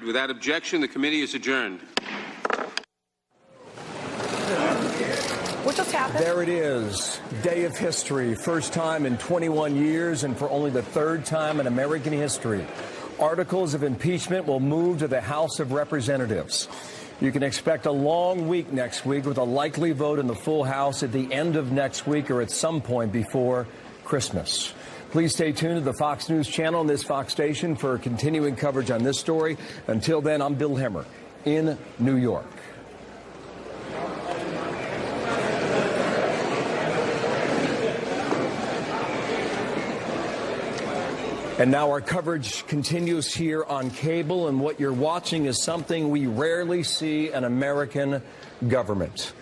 Without objection, the committee is adjourned. What just happened? There it is. Day of history. First time in 21 years and for only the third time in American history. Articles of impeachment will move to the House of Representatives. You can expect a long week next week with a likely vote in the full House at the end of next week or at some point before Christmas. Please stay tuned to the Fox News channel and this Fox station for continuing coverage on this story. Until then, I'm Bill Hemmer in New York. And now our coverage continues here on cable, and what you're watching is something we rarely see in American government.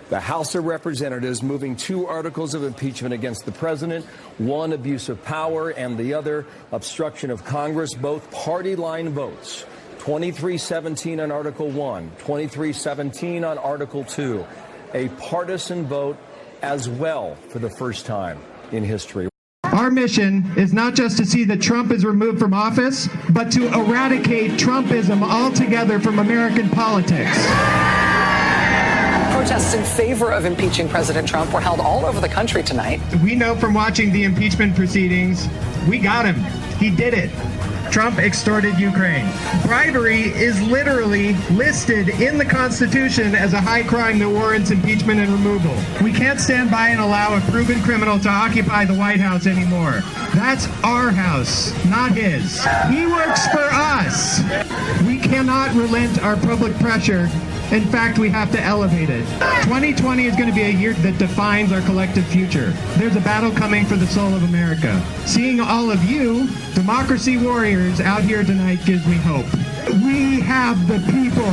The House of Representatives moving two articles of impeachment against the president, one abuse of power and the other obstruction of Congress, both party line votes. 23-17 on Article 1, 23-17 on Article 2. A partisan vote as well for the first time in history. Our mission is not just to see that Trump is removed from office, but to eradicate Trumpism altogether from American politics. Protests in favor of impeaching President Trump were held all over the country tonight. We know from watching the impeachment proceedings, we got him. He did it. Trump extorted Ukraine. Bribery is literally listed in the Constitution as a high crime that warrants impeachment and removal. We can't stand by and allow a proven criminal to occupy the White House anymore. That's our house, not his. He works for us. We cannot relent our public pressure. In fact, we have to elevate it. 2020 is going to be a year that defines our collective future. There's a battle coming for the soul of America. Seeing all of you, democracy warriors, out here tonight gives me hope. We have the people.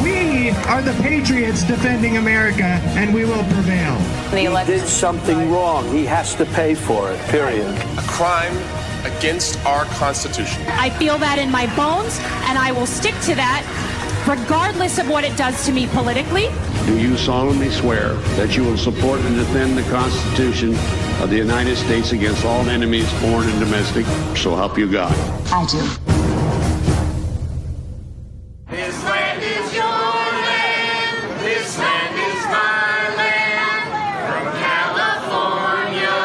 We are the patriots defending America, and we will prevail. He did something wrong. He has to pay for it, period. A crime against our Constitution. I feel that in my bones, and I will stick to that, regardless of what it does to me politically. Do you solemnly swear that you will support and defend the Constitution of the United States against all enemies, foreign and domestic? So help you God. I do. This land is your land. This land is my land. From California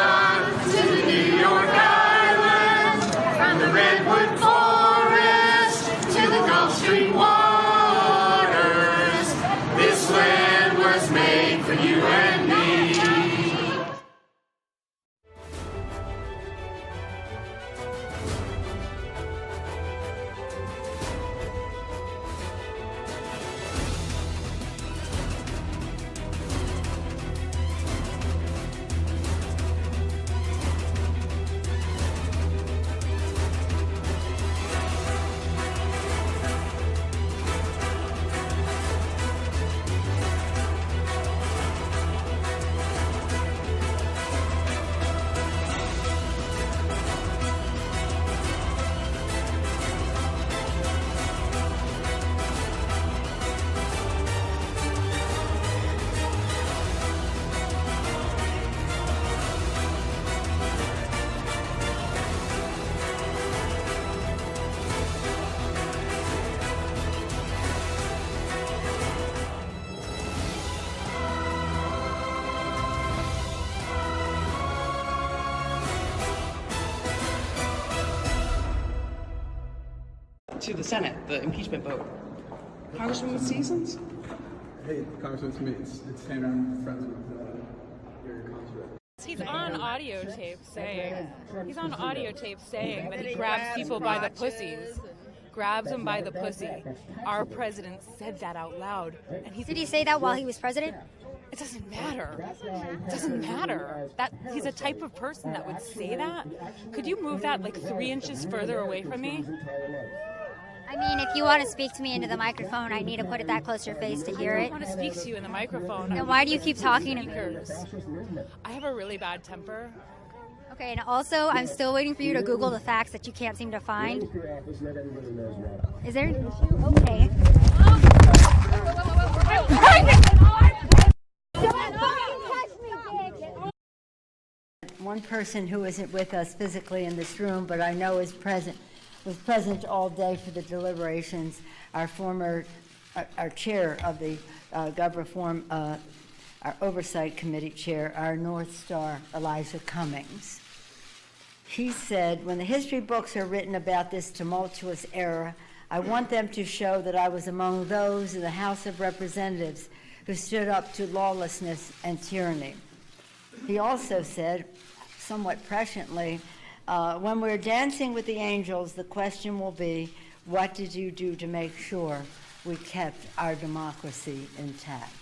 to the New York Island. From the Redwood Forest to the Gulf Stream waters. This land was made for you and me. To the Senate, the impeachment vote. Congresswoman Seasons? Hey, Congressman Smith, it's Tanner. I'm friends with your consulate. He's on audio tape saying that he grabs people by the pussies. Grabs them by the pussy. Our president said that out loud. And Did he say that while he was president? It doesn't matter. It doesn't matter. That he's a type of person that would say that. Could you move that like 3 inches further away from me? I mean, if you want to speak to me into the microphone, I need to put it that close to your face to hear it. I want to speak to you in the microphone. Then why do you keep talking to me? I have a really bad temper. Okay, and also, I'm still waiting for you to Google the facts that you can't seem to find. Is there an issue? Okay. One person who isn't with us physically in this room, but I know is present. was present all day for the deliberations. Our chair of the Gov Reform, our Oversight Committee chair, our North Star, Elijah Cummings. He said, when the history books are written about this tumultuous era, I want them to show that I was among those in the House of Representatives who stood up to lawlessness and tyranny. He also said, somewhat presciently, when we're dancing with the angels, the question will be, what did you do to make sure we kept our democracy intact?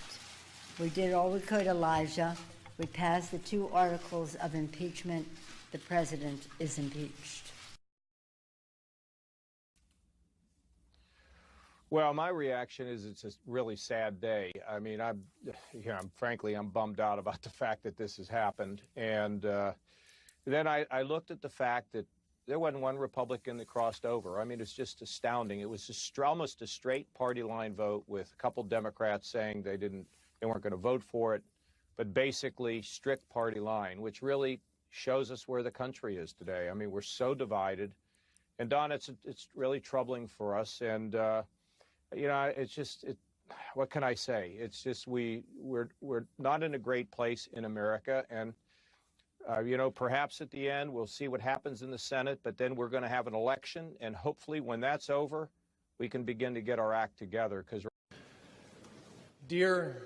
We did all we could, Elijah. We passed the 2 articles of impeachment. The president is impeached. Well, my reaction is it's a really sad day. I mean, frankly, I'm bummed out about the fact that this has happened. And then I looked at the fact that there wasn't one Republican that crossed over. I mean, it's just astounding. It was just almost a straight party line vote with a couple Democrats saying they weren't going to vote for it, but basically strict party line, which really shows us where the country is today. I mean, we're so divided. And Don, it's really troubling for us. And it's just what can I say? It's just we're not in a great place in America. And perhaps at the end we'll see what happens in the Senate, but then we're going to have an election, and hopefully when that's over, we can begin to get our act together. Because, dear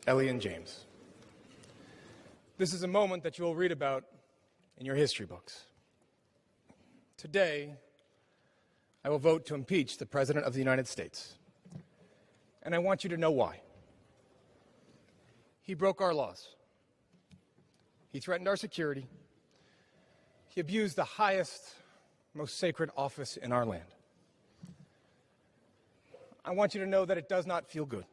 Ellie and James, this is a moment that you will read about in your history books. Today, I will vote to impeach the President of the United States. And I want you to know why. He broke our laws. He threatened our security. He abused the highest, most sacred office in our land. I want you to know that it does not feel good.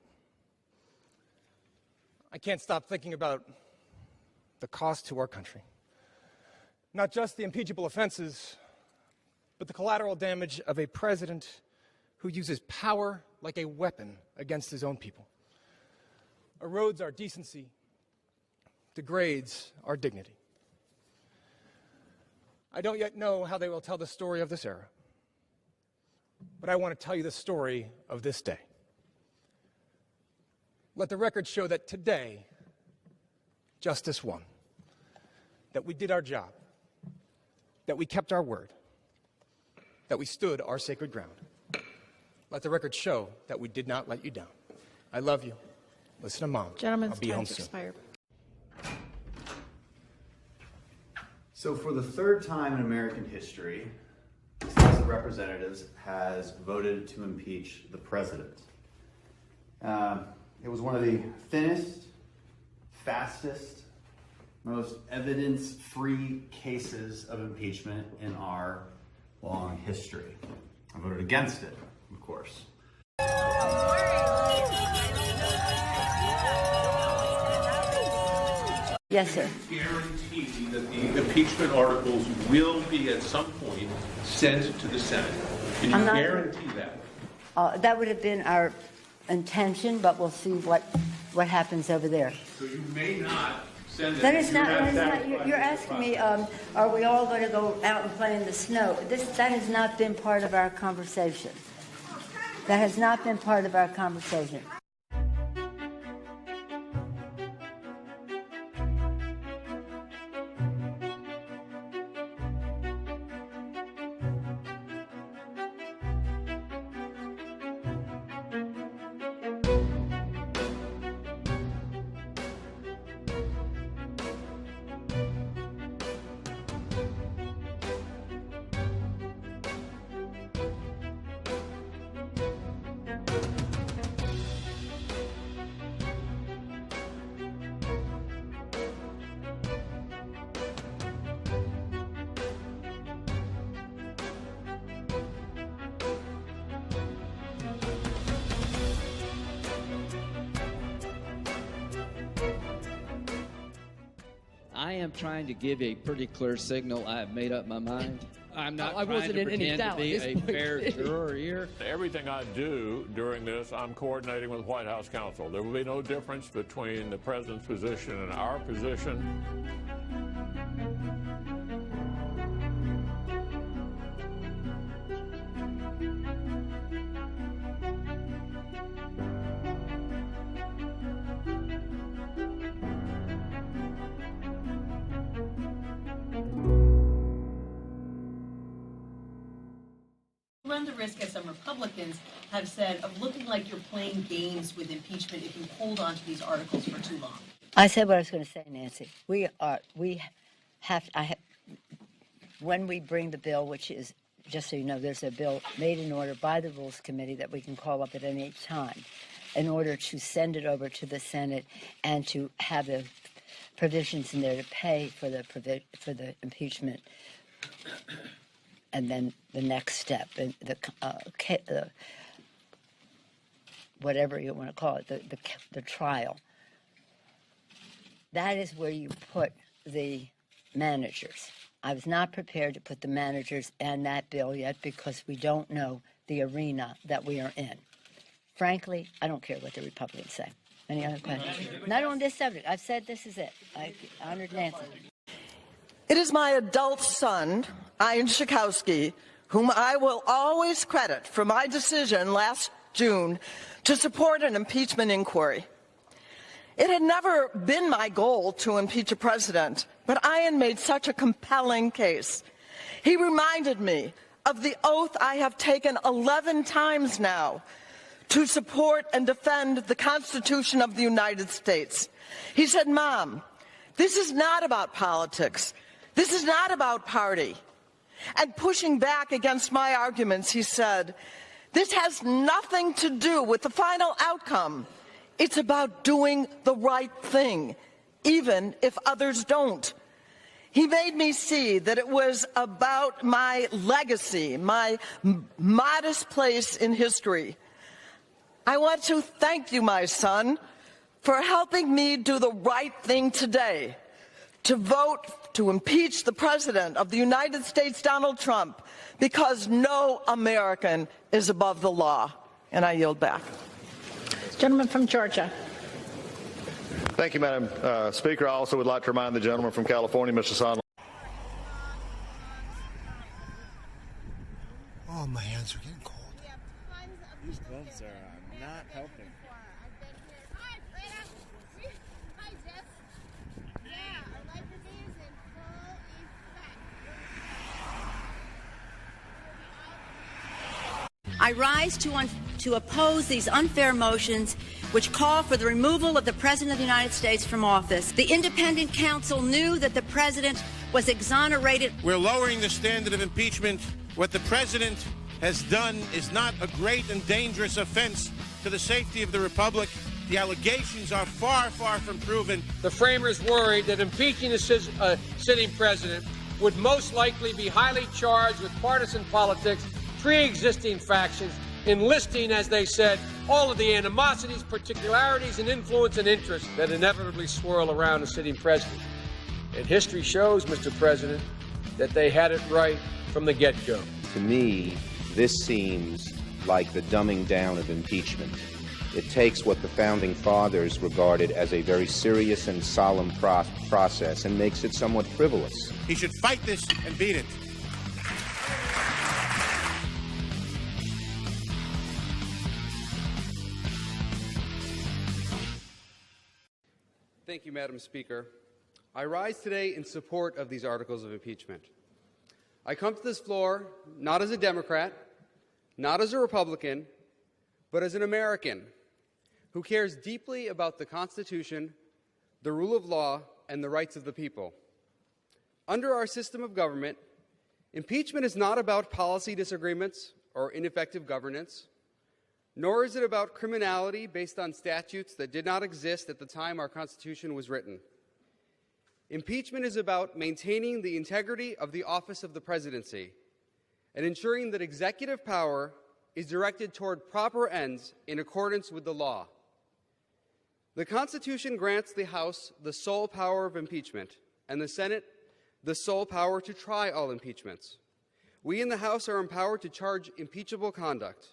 I can't stop thinking about the cost to our country. Not just the impeachable offenses, but the collateral damage of a president who uses power like a weapon against his own people, erodes our decency, degrades our dignity. I don't yet know how they will tell the story of this era, but I want to tell you the story of this day. Let the record show that today, justice won, that we did our job, that we kept our word, that we stood our sacred ground. Let the record show that we did not let you down. I love you. Listen to Mom. Gentlemen's I'll be home time's soon. expired. So for the 3rd time in American history, the House of Representatives has voted to impeach the president. It was one of the thinnest, fastest, most evidence-free cases of impeachment in our long history. I voted against it, of course. Yes, sir. Guarantee that the impeachment articles will be at some point sent to the Senate. Can you guarantee that? That would have been our intention, but we'll see what happens over there. So you may not send it. That is not. You're asking me, are we all going to go out and play in the snow? That has not been part of our conversation. That has not been part of our conversation. I am trying to give a pretty clear signal. I have made up my mind. I'm not I trying wasn't to in any pretend doubt to be at this a point. fair juror here. Everything I do during this, I'm coordinating with White House counsel. There will be no difference between the president's position and our position. Republicans have said of looking like you're playing games with impeachment if you hold on to these articles for too long? I said what I was going to say, Nancy. When we bring the bill, which is, just so you know, there's a bill made in order by the Rules Committee that we can call up at any time in order to send it over to the Senate and to have the provisions in there to pay for the impeachment, and then the next step, the whatever you want to call it, the trial. That is where you put the managers. I was not prepared to put the managers in that bill yet because we don't know the arena that we are in. Frankly, I don't care what the Republicans say. Any other questions? Not on this subject. I've said this is it. I honored Nancy. It is my adult son, Ian Schakowsky, whom I will always credit for my decision last June to support an impeachment inquiry. It had never been my goal to impeach a president, but Ian made such a compelling case. He reminded me of the oath I have taken 11 times now to support and defend the Constitution of the United States. He said, "Mom, this is not about politics. This is not about party." And pushing back against my arguments, he said, "This has nothing to do with the final outcome. It's about doing the right thing, even if others don't." He made me see that it was about my legacy, my modest place in history. I want to thank you, my son, for helping me do the right thing today, to vote to impeach the President of the United States, Donald Trump, because no American is above the law. And I yield back. Gentleman from Georgia. Thank you, Madam Speaker. I also would like to remind the gentleman from California, Mr. Sondland. Oh, my hands are getting cold. These gloves are not helping. I rise to oppose these unfair motions which call for the removal of the President of the United States from office. The independent counsel knew that the President was exonerated. We're lowering the standard of impeachment. What the President has done is not a great and dangerous offense to the safety of the Republic. The allegations are far, far from proven. The framers worried that impeaching a sitting president would most likely be highly charged with partisan politics, pre-existing factions, enlisting, as they said, all of the animosities, particularities, and influence and interests that inevitably swirl around a sitting president. And history shows, Mr. President, that they had it right from the get-go. To me, this seems like the dumbing down of impeachment. It takes what the Founding Fathers regarded as a very serious and solemn process and makes it somewhat frivolous. He should fight this and beat it. Thank you, Madam Speaker. I rise today in support of these articles of impeachment. I come to this floor not as a Democrat, not as a Republican, but as an American who cares deeply about the Constitution, the rule of law, and the rights of the people. Under our system of government, impeachment is not about policy disagreements or ineffective governance, nor is it about criminality based on statutes that did not exist at the time our Constitution was written. Impeachment is about maintaining the integrity of the office of the presidency and ensuring that executive power is directed toward proper ends in accordance with the law. The Constitution grants the House the sole power of impeachment and the Senate the sole power to try all impeachments. We in the House are empowered to charge impeachable conduct.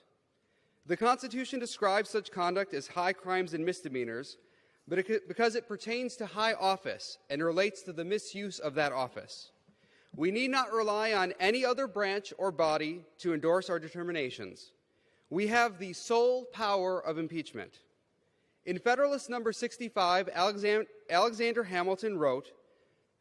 The Constitution describes such conduct as high crimes and misdemeanors, but because it pertains to high office and relates to the misuse of that office. We need not rely on any other branch or body to endorse our determinations. We have the sole power of impeachment. In Federalist Number 65, Alexander Hamilton wrote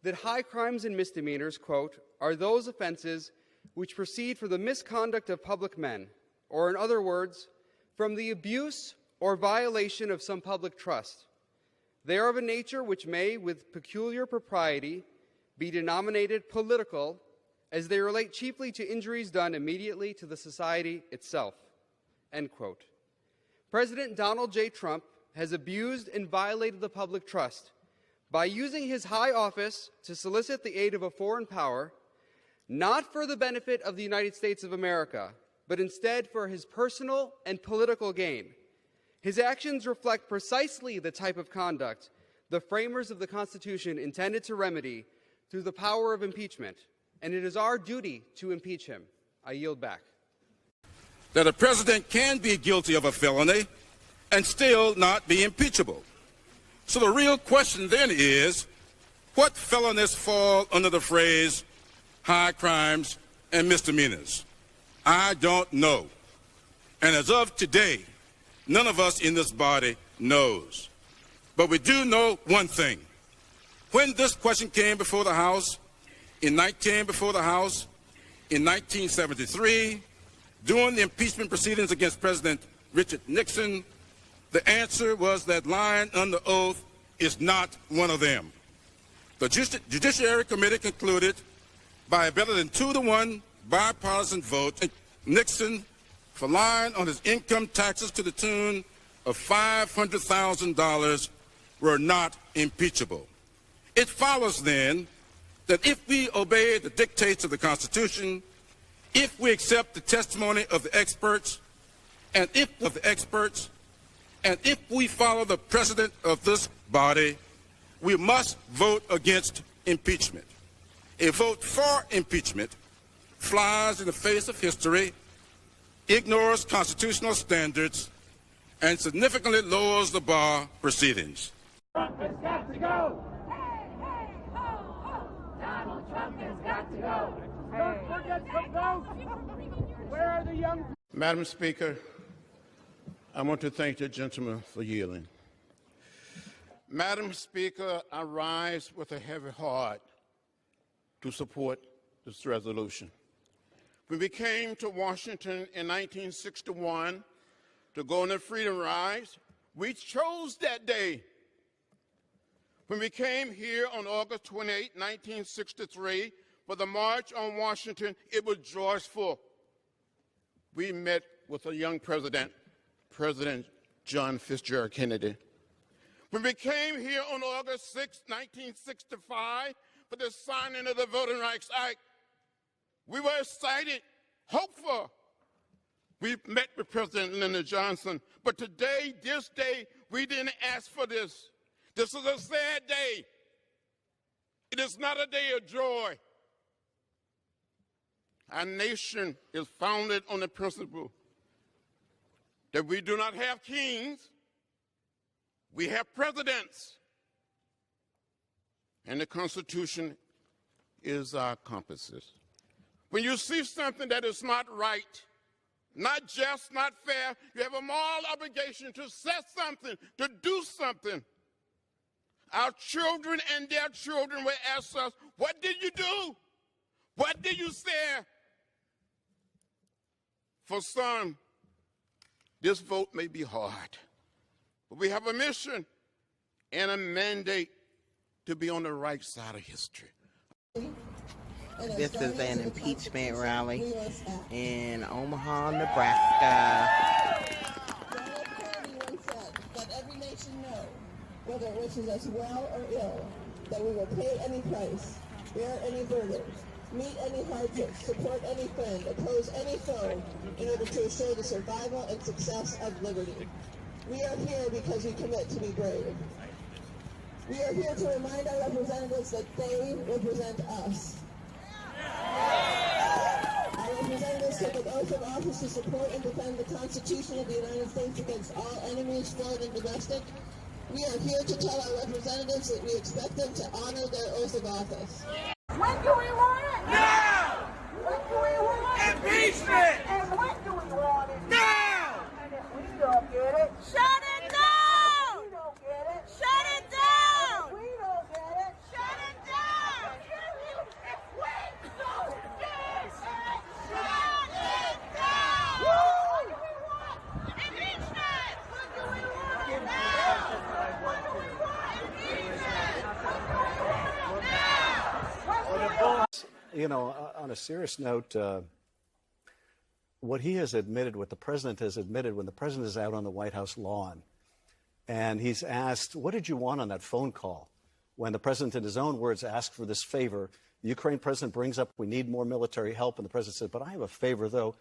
that high crimes and misdemeanors, quote, are those offenses which proceed from the misconduct of public men, or in other words, from the abuse or violation of some public trust. They are of a nature which may, with peculiar propriety, be denominated political, as they relate chiefly to injuries done immediately to the society itself." End quote. President Donald J. Trump has abused and violated the public trust by using his high office to solicit the aid of a foreign power, not for the benefit of the United States of America, but instead for his personal and political gain. His actions reflect precisely the type of conduct the framers of the Constitution intended to remedy through the power of impeachment, and it is our duty to impeach him. I yield back. That a president can be guilty of a felony and still not be impeachable. So the real question then is, what felonies fall under the phrase high crimes and misdemeanors? I don't know. And as of today, none of us in this body knows. But we do know one thing. When this question came before the House, in 1973, during the impeachment proceedings against President Richard Nixon, the answer was that lying under oath is not one of them. The Judiciary Committee concluded by a better than 2-to-1 bipartisan vote, Nixon, for lying on his income taxes to the tune of $500,000, were not impeachable. It follows then that if we obey the dictates of the Constitution, if we accept the testimony of the experts, and if we follow the precedent of this body, we must vote against impeachment. A vote for impeachment flies in the face of history, ignores constitutional standards, and significantly lowers the bar proceedings. Trump has got to go! Hey, hey, ho, ho! Donald Trump has got to go! Don't forget to vote! Where are the young... Madam Speaker, I want to thank the gentleman for yielding. Madam Speaker, I rise with a heavy heart to support this resolution. When we came to Washington in 1961 to go on the Freedom Rise, we chose that day. When we came here on August 28, 1963, for the March on Washington, it was joyful. We met with a young president, President John Fitzgerald Kennedy. When we came here on August 6, 1965, for the signing of the Voting Rights Act, we were excited, hopeful. We met with President Lyndon Johnson, but today, this day, we didn't ask for this. This is a sad day. It is not a day of joy. Our nation is founded on the principle that we do not have kings, we have presidents. And the Constitution is our compasses. When you see something that is not right, not just, not fair, you have a moral obligation to say something, to do something. Our children and their children will ask us, what did you do? What did you say? For some, this vote may be hard, but we have a mission and a mandate to be on the right side of history. This is an impeachment rally in Omaha, Nebraska. Let every nation know, whether it wishes us well or ill, that we will pay any price, bear any burden, meet any hardship, support any friend, oppose any foe, in order to assure the survival and success of liberty. We are here because we commit to be brave. We are here to remind our representatives that they represent us. Our representatives took an oath of office to support and defend the Constitution of the United States against all enemies, foreign and domestic. We are here to tell our representatives that we expect them to honor their oath of office. When do we want it? Now! When do we want it? Impeachment! And when do we want it? Now! And if we don't get it, shut it down! If we don't get it, shut it down! If we don't get it, shut it down! If we don't get it, shut it down! you know, on a serious note, what he has admitted, what the president has admitted when the president is out on the White House lawn and he's asked, what did you want on that phone call? When the president, in his own words, asked for this favor, the Ukraine president brings up, we need more military help. And the president said, but I have a favor, though.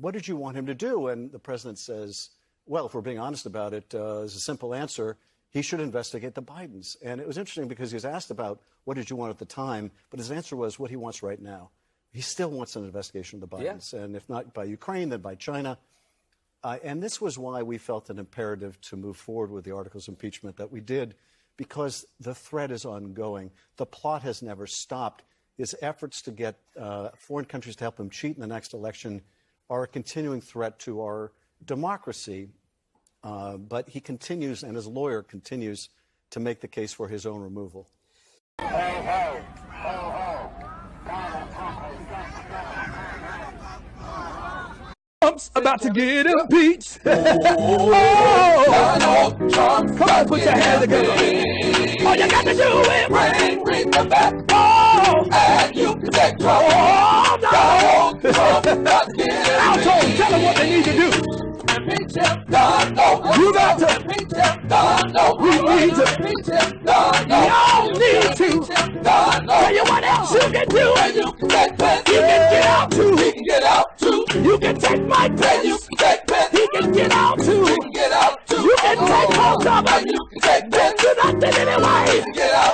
What did you want him to do? And the president says, well, if we're being honest about it, as a simple answer, he should investigate the Bidens. And it was interesting because he was asked about what did you want at the time, but his answer was what he wants right now. He still wants an investigation of the Bidens, and if not by Ukraine, then by China. And this was why we felt an imperative to move forward with the articles of impeachment that we did, because the threat is ongoing. The plot has never stopped. His efforts to get foreign countries to help him cheat in the next election are a continuing threat to our democracy. But he continues, and his lawyer continues, to make the case for his own removal. Ho, ho, ho, ho. Trump's about to get impeached. Oh, come on, put your hands together. All you got to do is bring the back. Oh, and you can take Trump. Oh, no. Tell them what they need to do. Impeach him. You got to. We need to. Y'all need to. Tell you what else you can do. You can get out too. You can take my pen. He can get out too. You can take both of them. Don't do nothing anyway.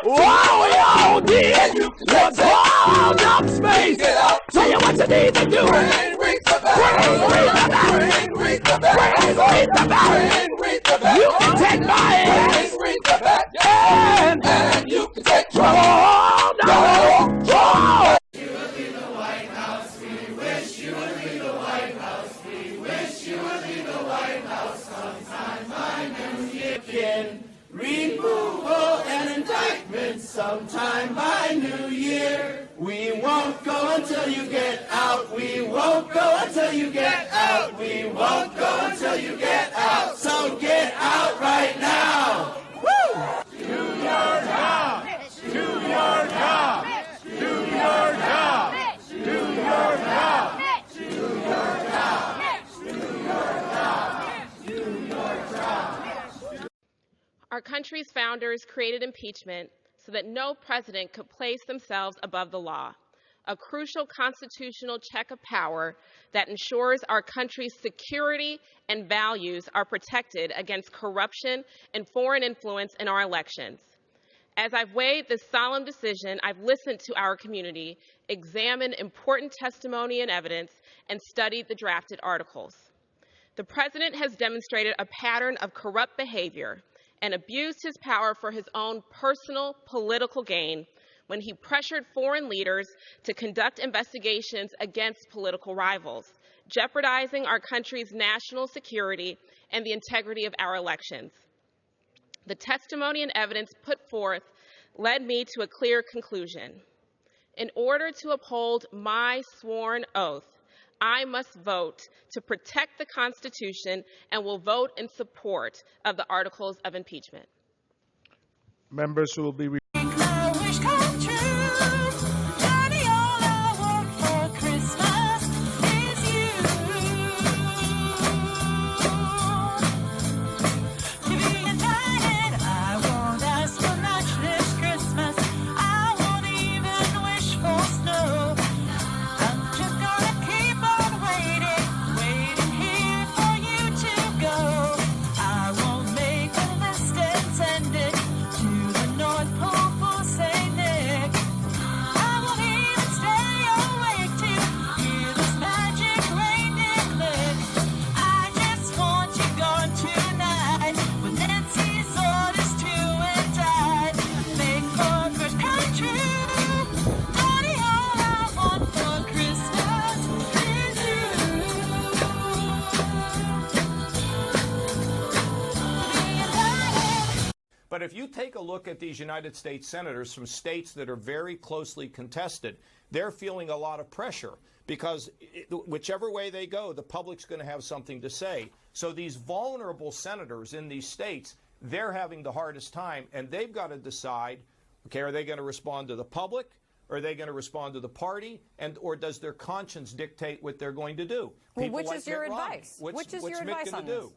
Wow, we all did. Let's hold up space. Tell you what you need to do. Bring the back. You can take my ass. And you can take Trump. Oh, no. You would leave the White House. We wish you would leave the White House. We wish you would leave the White House sometime by New Year. Removal and indictment sometime by New Year. We won't go until you get out. We won't go until you get out. We won't go until you get out. So get out right now. Woo! Do your job. Do your job. Do your job. Do your job. Do your job. Do your job. Do your job. Our country's founders created impeachment so that no president could place themselves above the law, a crucial constitutional check of power that ensures our country's security and values are protected against corruption and foreign influence in our elections. As I've weighed this solemn decision, I've listened to our community, examined important testimony and evidence, and studied the drafted articles. The president has demonstrated a pattern of corrupt behavior and abused his power for his own personal political gain when he pressured foreign leaders to conduct investigations against political rivals, jeopardizing our country's national security and the integrity of our elections. The testimony and evidence put forth led me to a clear conclusion. In order to uphold my sworn oath, I must vote to protect the Constitution and will vote in support of the articles of impeachment. Members who will be But if you take a look at these United States senators from states that are very closely contested, they're feeling a lot of pressure because whichever way they go, the public's going to have something to say. So these vulnerable senators in these states, they're having the hardest time, and they've got to decide, okay, are they going to respond to the public? Or are they going to respond to the party? Or does their conscience dictate what they're going to do? Well, People which like is your Mitt Romney. advice? Which is your Mitt advice gonna on do? this?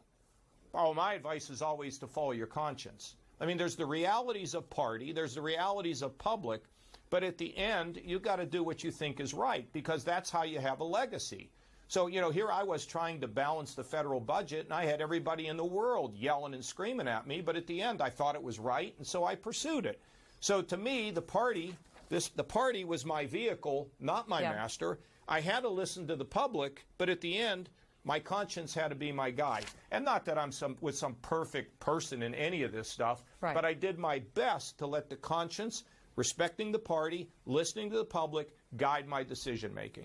Oh, my advice is always to follow your conscience. I mean, there's the realities of party, there's the realities of public, but at the end, you've got to do what you think is right, because that's how you have a legacy. So, you know, here I was trying to balance the federal budget, and I had everybody in the world yelling and screaming at me, but at the end, I thought it was right, and so I pursued it. So to me, the party was my vehicle, not my master. I had to listen to the public, but at the end, my conscience had to be my guide. And not that I'm some perfect person in any of this stuff, but I did my best to let the conscience, respecting the party, listening to the public, guide my decision making.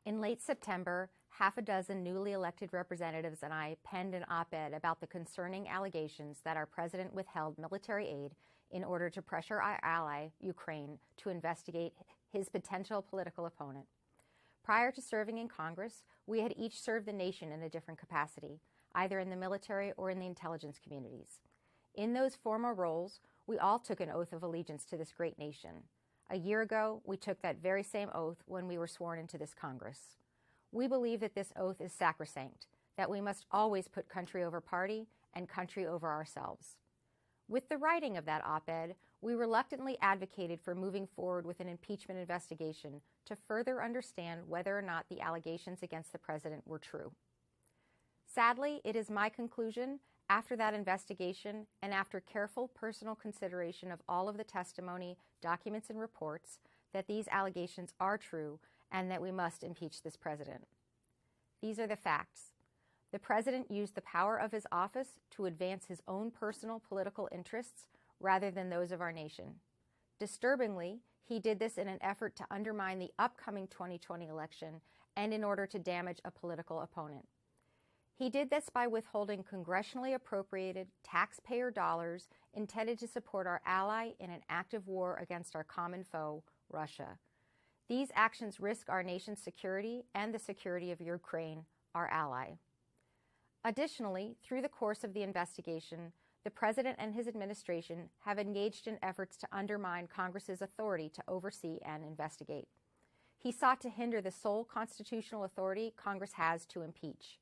In late September, half a dozen newly elected representatives and I penned an op-ed about the concerning allegations that our president withheld military aid in order to pressure our ally, Ukraine, to investigate his potential political opponent. Prior to serving in Congress, we had each served the nation in a different capacity, either in the military or in the intelligence communities. In those former roles, we all took an oath of allegiance to this great nation. A year ago, we took that very same oath when we were sworn into this Congress. We believe that this oath is sacrosanct, that we must always put country over party and country over ourselves. With the writing of that op-ed, we reluctantly advocated for moving forward with an impeachment investigation to further understand whether or not the allegations against the president were true. Sadly, it is my conclusion, after that investigation and after careful personal consideration of all of the testimony, documents, and reports, that these allegations are true and that we must impeach this president. These are the facts. The president used the power of his office to advance his own personal political interests rather than those of our nation. Disturbingly, he did this in an effort to undermine the upcoming 2020 election and in order to damage a political opponent. He did this by withholding congressionally appropriated taxpayer dollars intended to support our ally in an active war against our common foe, Russia. These actions risk our nation's security and the security of Ukraine, our ally. Additionally, through the course of the investigation, the President and his administration have engaged in efforts to undermine Congress's authority to oversee and investigate. He sought to hinder the sole constitutional authority Congress has to impeach.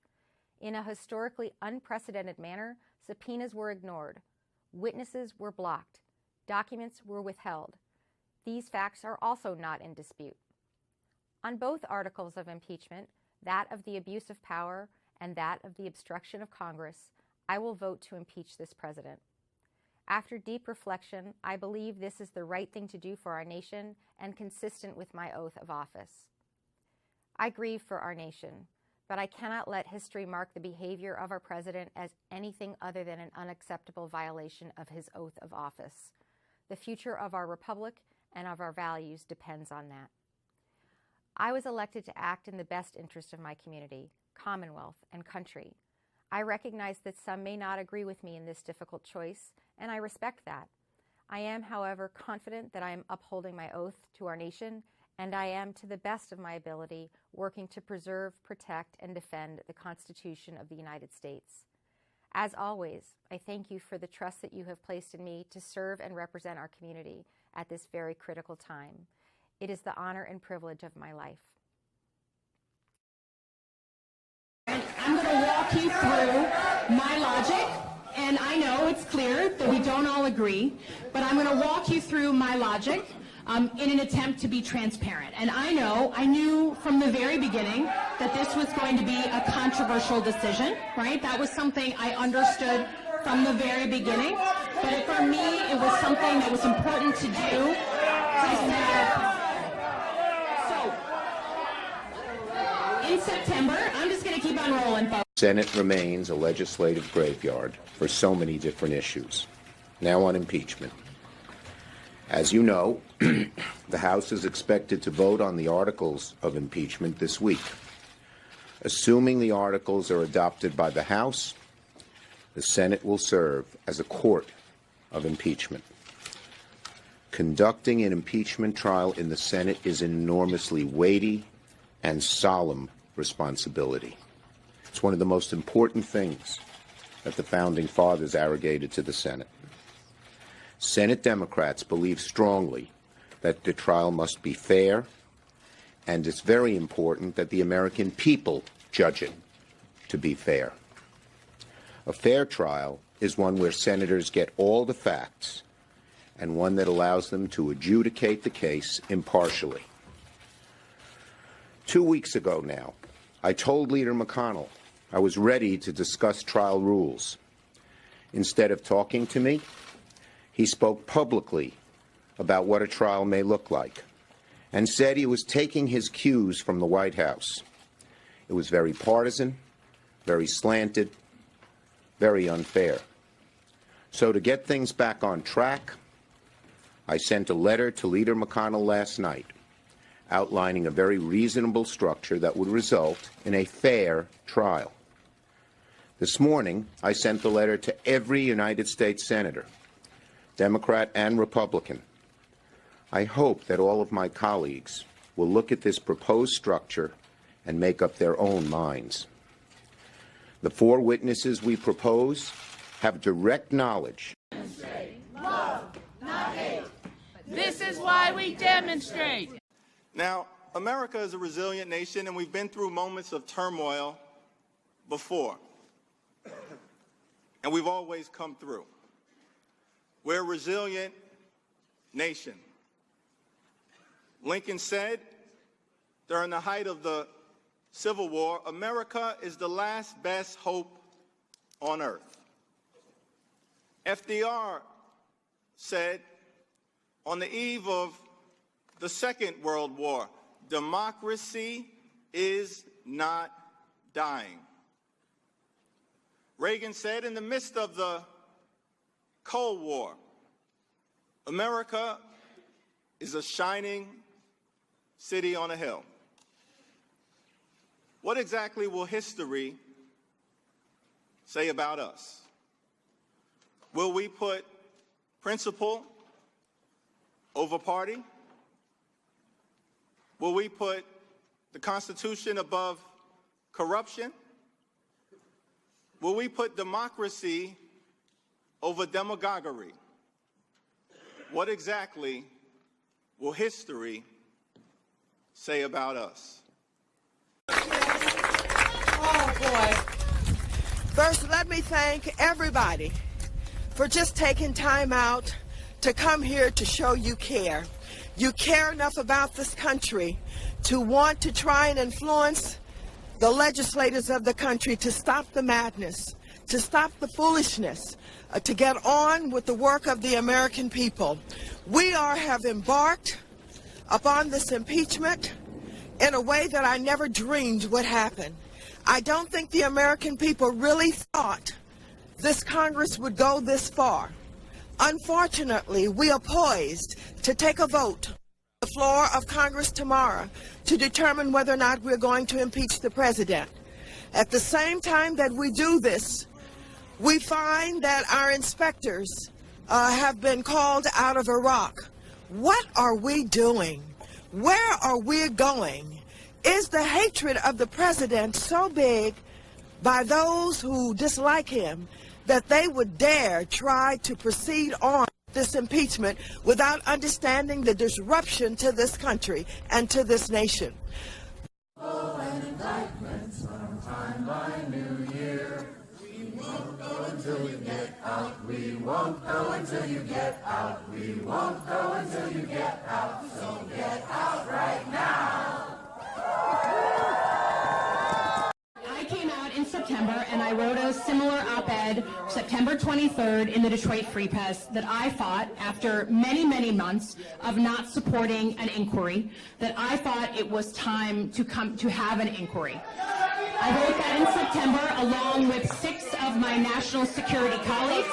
In a historically unprecedented manner, subpoenas were ignored, witnesses were blocked, documents were withheld. These facts are also not in dispute. On both articles of impeachment, that of the abuse of power and that of the obstruction of Congress, I will vote to impeach this president. After deep reflection, I believe this is the right thing to do for our nation and consistent with my oath of office. I grieve for our nation, but I cannot let history mark the behavior of our president as anything other than an unacceptable violation of his oath of office. The future of our republic and of our values depends on that. I was elected to act in the best interest of my community, Commonwealth, and country. I recognize that some may not agree with me in this difficult choice, and I respect that. I am, however, confident that I am upholding my oath to our nation, and I am, to the best of my ability, working to preserve, protect, and defend the Constitution of the United States. As always, I thank you for the trust that you have placed in me to serve and represent our community at this very critical time. It is the honor and privilege of my life. I'm going to walk you through my logic, and I know it's clear that we don't all agree, but I'm going to walk you through my logic in an attempt to be transparent. And I knew from the very beginning that this was going to be a controversial decision, right? That was something I understood from the very beginning, but for me, it was something that was important to do. So, in September, I'm just going to keep on rolling, folks. Senate remains a legislative graveyard for so many different issues. Now on impeachment. As you know, the House is expected to vote on the articles of impeachment this week. Assuming the articles are adopted by the House, the Senate will serve as a court of impeachment. Conducting an impeachment trial in the Senate is an enormously weighty and solemn responsibility. It's one of the most important things that the Founding Fathers arrogated to the Senate. Senate Democrats believe strongly that the trial must be fair, and it's very important that the American people judge it to be fair. A fair trial is one where senators get all the facts and one that allows them to adjudicate the case impartially. 2 weeks ago now, I told Leader McConnell I was ready to discuss trial rules. Instead of talking to me, he spoke publicly about what a trial may look like and said he was taking his cues from the White House. It was very partisan, very slanted, very unfair. So to get things back on track, I sent a letter to Leader McConnell last night outlining a very reasonable structure that would result in a fair trial. This morning, I sent the letter to every United States senator, Democrat and Republican. I hope that all of my colleagues will look at this proposed structure and make up their own minds. The 4 witnesses we propose have direct knowledge. Love, not hate. This is why we demonstrate. Now, America is a resilient nation, and we've been through moments of turmoil before. And we've always come through. We're a resilient nation. Lincoln said during the height of the Civil War, America is the last best hope on earth. FDR said on the eve of the Second World War, democracy is not dying. Reagan said in the midst of the Cold War, America is a shining city on a hill. What exactly will history say about us? Will we put principle over party? Will we put the Constitution above corruption? Will we put democracy over demagoguery? What exactly will history say about us? Oh, boy. First, let me thank everybody for just taking time out to come here to show you care. You care enough about this country to want to try and influence the legislators of the country to stop the madness, to stop the foolishness, to get on with the work of the American people. We have embarked upon this impeachment in a way that I never dreamed would happen. I don't think the American people really thought this Congress would go this far. Unfortunately, we are poised to take a vote on the floor of Congress tomorrow to determine whether or not we're going to impeach the president. At the same time that we do this, we find that our inspectors have been called out of Iraq. What are we doing? Where are we going? Is the hatred of the president so big by those who dislike him that they would dare try to proceed on this impeachment without understanding the disruption to this country and to this nation? Oh, and indictments sometime by New Year. We won't go until you get out. We won't go until you get out. We won't go until you get out. So get out right now. I came out in September and I wrote a similar op-ed September 23rd in the Detroit Free Press that I thought, after many, many months of not supporting an inquiry, that I thought it was time to have an inquiry. I wrote that in September along with 6 of my national security colleagues.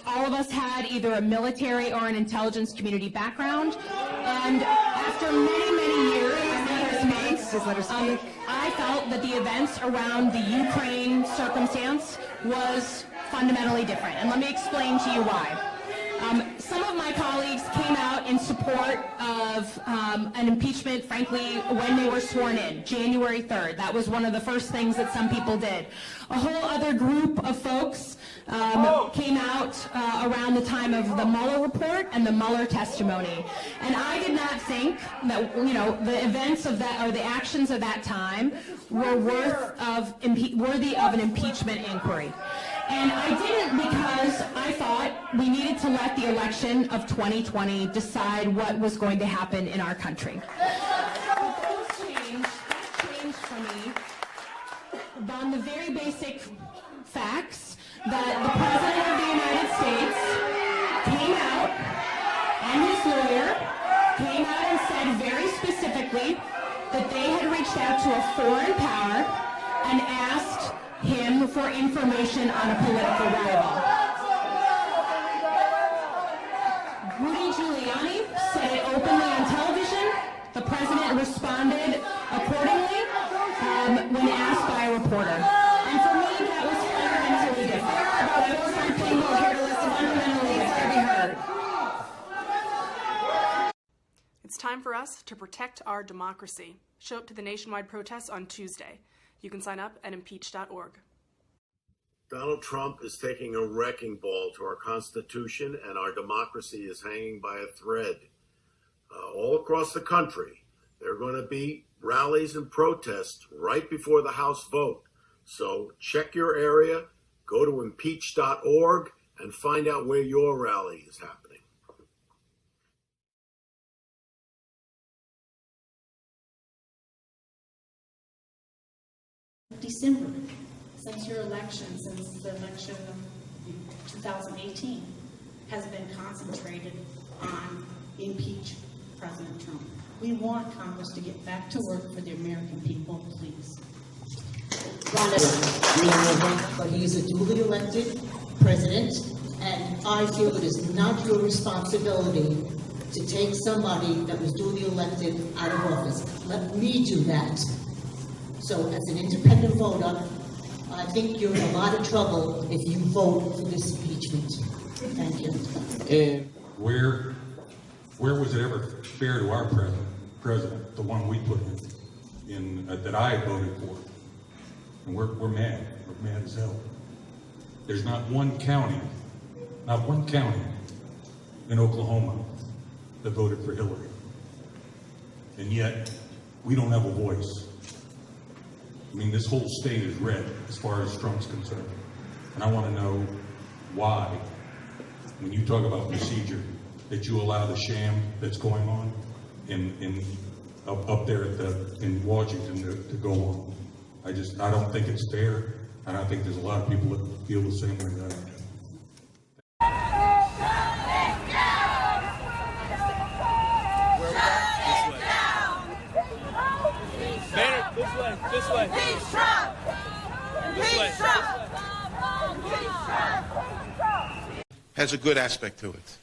All of us had either a military or an intelligence community background, and after many, many years, I felt that the events around the Ukraine circumstance was fundamentally different, and let me explain to you why. Some of my colleagues came out in in support of an impeachment, frankly, when they were sworn in, January 3rd. That was one of the first things that some people did. A whole other group of folks came out around the time of the Mueller report and the Mueller testimony. And I did not think that, you know, the events of that, or the actions of that time, were worthy of an impeachment inquiry. And I didn't because I thought we needed to let the election of 2020 decide what was going to happen in our country. That changed for me on the very basic facts that the President of the United States came out, and his lawyer came out and said very specifically that they had reached out to a foreign power and asked him for information on a political rival. Rudy Giuliani said it openly on television. The president responded accordingly when asked by a reporter. And for me, that was fundamentally different. That was something we're here to listen fundamentally to be heard. It's time for us to protect our democracy. Show up to the nationwide protests on Tuesday. You can sign up at impeach.org. Donald Trump is taking a wrecking ball to our Constitution, and our democracy is hanging by a thread. All across the country, there are going to be rallies and protests right before the House vote. So check your area, go to impeach.org, and find out where your rally is happening. December, since your election, since the election of 2018, has been concentrated on impeach President Trump. We want Congress to get back to work for the American people, please. But he is a duly elected president, and I feel it is not your responsibility to take somebody that was duly elected out of office. Let me do that. So as an independent voter, I think you're in a lot of trouble if you vote for this impeachment. Thank you. And where was it ever fair to our president, the one we put in that I voted for? And we're mad. We're mad as hell. There's not one county in Oklahoma that voted for Hillary. And yet, we don't have a voice. I mean, this whole state is red as far as Trump's concerned. And I want to know why, when you talk about procedure, that you allow the sham that's going on up there in Washington to go on. I don't think it's fair, and I think there's a lot of people that feel the same way that I do. This way. Impeach Trump! Impeach Trump! Has a good aspect to it.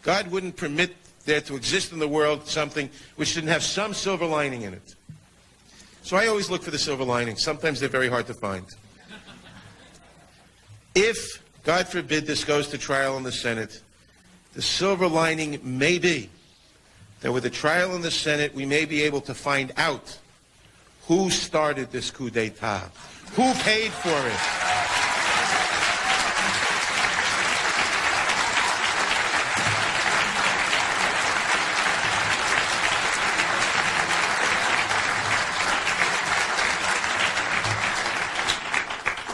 God wouldn't permit there to exist in the world something which didn't have some silver lining in it. So I always look for the silver lining. Sometimes they're very hard to find. If, God forbid, this goes to trial in the Senate, the silver lining may be that with a trial in the Senate, we may be able to find out who started this coup d'etat, who paid for it.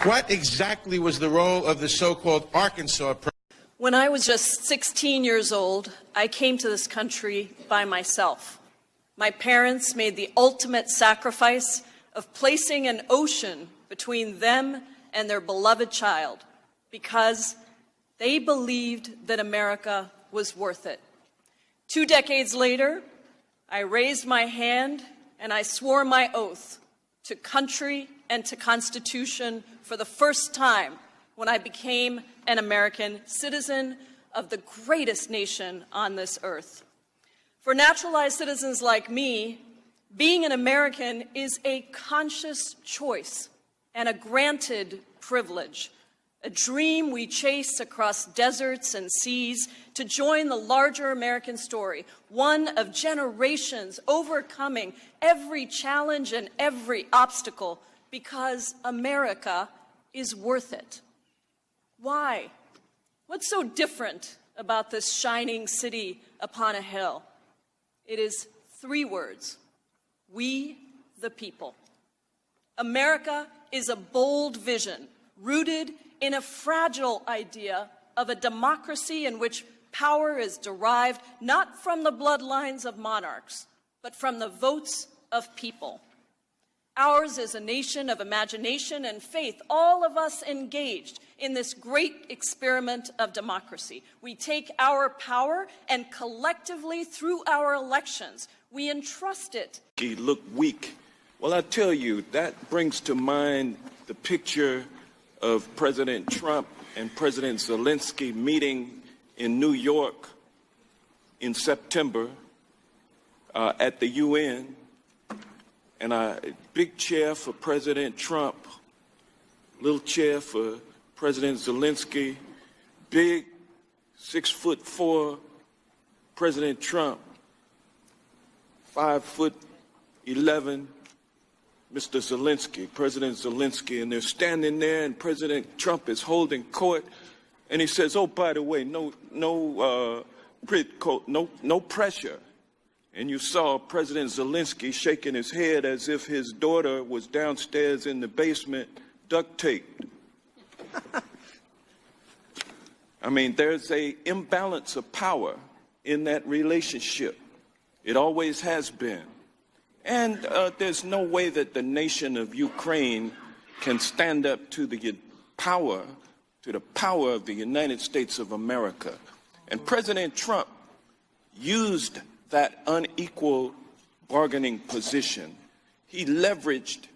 What exactly was the role of the so-called Arkansas president? When I was just 16 years old, I came to this country by myself. My parents made the ultimate sacrifice of placing an ocean between them and their beloved child because they believed that America was worth it. 2 decades later, I raised my hand and I swore my oath to country and to Constitution for the first time when I became an American citizen of the greatest nation on this earth. For naturalized citizens like me, being an American is a conscious choice and a granted privilege, a dream we chase across deserts and seas to join the larger American story, one of generations overcoming every challenge and every obstacle because America is worth it. Why? What's so different about this shining city upon a hill? It is 3 words: we the people. America is a bold vision rooted in a fragile idea of a democracy in which power is derived not from the bloodlines of monarchs, but from the votes of people. Ours is a nation of imagination and faith, all of us engaged in this great experiment of democracy. We take our power and collectively, through our elections, we entrust it. He looked weak. Well, I tell you, that brings to mind the picture of President Trump and President Zelensky meeting in New York in September at the UN. And a big chair for President Trump, little chair for President Zelensky, big 6'4" President Trump, 5'11" Mr. Zelensky, President Zelensky, and they're standing there, and President Trump is holding court, and he says, "Oh, by the way, no pressure." And you saw President Zelensky shaking his head as if his daughter was downstairs in the basement, duct taped. I mean, there's an imbalance of power in that relationship. It always has been. And there's no way that the nation of Ukraine can stand up to the power of the United States of America. And President Trump used that unequal bargaining position. He leveraged